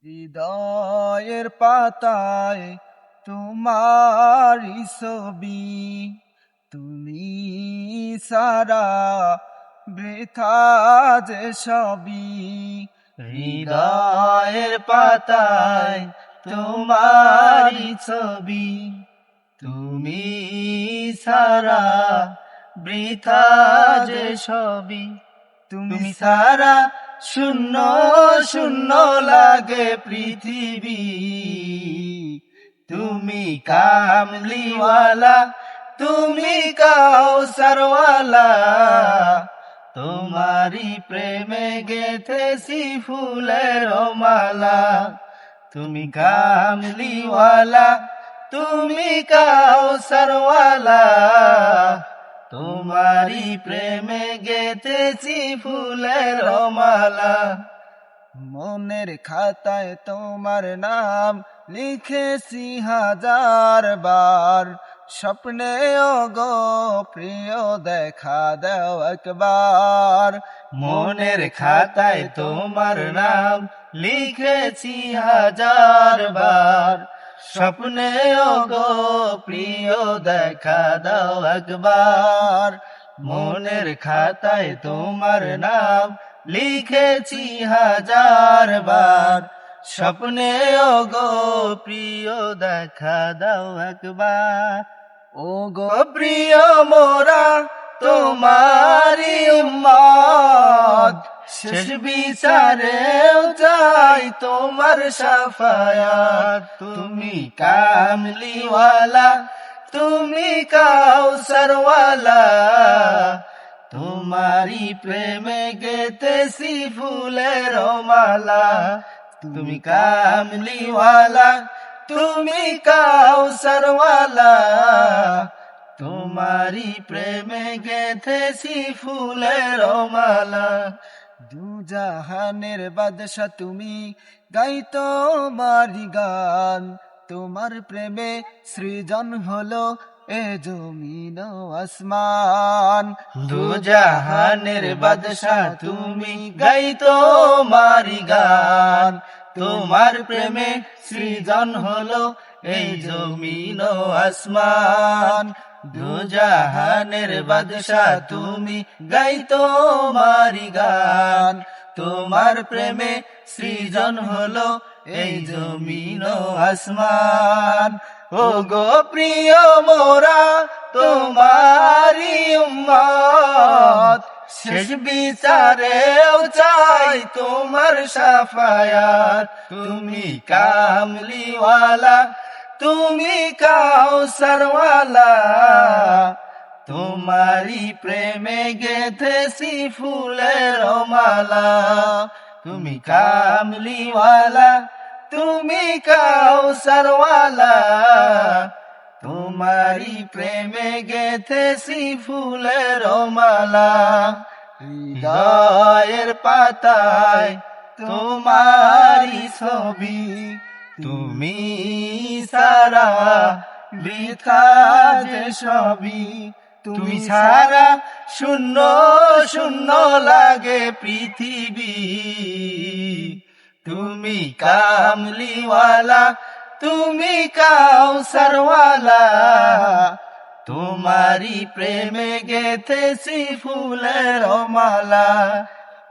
হৃদয়ের পাতায় তোমারি ছবি, তুমি সারা বৃথা যে সবই। হৃদয়ের পাতায় তোমারি ছবি, তুমি সারা বৃথা যে সবই। তুমি সারা শূন্য শূন্য লাগে পৃথিবী। তুমি কামলিওয়ালা, তুমি কাউসারওয়ালা, তোমারি প্রেমে গেথেছি ফুলের মালা। তুমি কামলিওয়ালা, তুমি কাউসারওয়ালা, তোমারি প্রেমে গেথেছি ফুলের মালা। মনের খাতায় তোমার নাম লিখেছি হাজার বার, স্বপ্নে গো প্রিয় দেখা দাও একবার। মনের খাতায় তোমার নাম লিখেছি হাজার বার, স্বপ্নে গো প্রিয় দেখা দাও একবার। মনের খাতায় তোমার নাম লিখেছি হাজার বার, স্বপ্নে গো প্রিয় দেখা দাও একবার। ও গো প্রিয় মোরা তোমারি উম্মত, শেষ বিচারেও চাই তোমার শাফায়াত। তুমি কামলিওয়ালা, তুমি কাউসারওয়ালা, তোমারি প্রেমে গেথেছি ফুলের মালা। তুমি কামলিওয়ালা, তুমি কাউসারওয়ালা, তোমারি প্রেমে গেথেছি ফুলের মালা। দুজাহানের বাদশা তুমি, গাই তোমারি গান, তোমার প্রেমে সৃজন হলো এ জমিন আসমান। দুজাহানের বাদশা তুমি, গাই তোমারি গান, তোমার প্রেমে সৃজন হলো এই জমিন আসমান। দুজাহানের বাদশা তুমি, গাই তোমারি গান, তোমার প্রেমে সৃজন হলো এই জমিন আসমান। ও গো প্রিয় মোরা তোমারি উম্মত, শেষ বিচারেও চাই তোমার শাফায়াত। তুমি কামলিওয়ালা, তুমি কাউসারওয়ালা, তোমারি প্রেমে গেথেছি ফুলের মালা। তুমি কামলিওয়ালা, তুমি কাউসারওয়ালা, তোমারি প্রেমে গেথেছি ফুলের মালা। হৃদয়ের পাতায় তোমারি ছবি, তুমি সারা বৃথা যে সবই। তুমি সারা শূন্য শূন্য লাগে পৃথিবী। তুমি কামলিওয়ালা, তুমি কাউসারওয়ালা, তোমারি প্রেমে গেথেছি ফুলের মালা।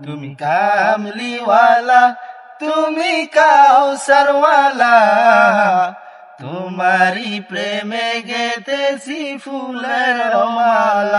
তুমি কামলিওয়ালা, তুমি কাউসারওয়ালা, তোমারি প্রেমে গেথেছি ফুলের মালা।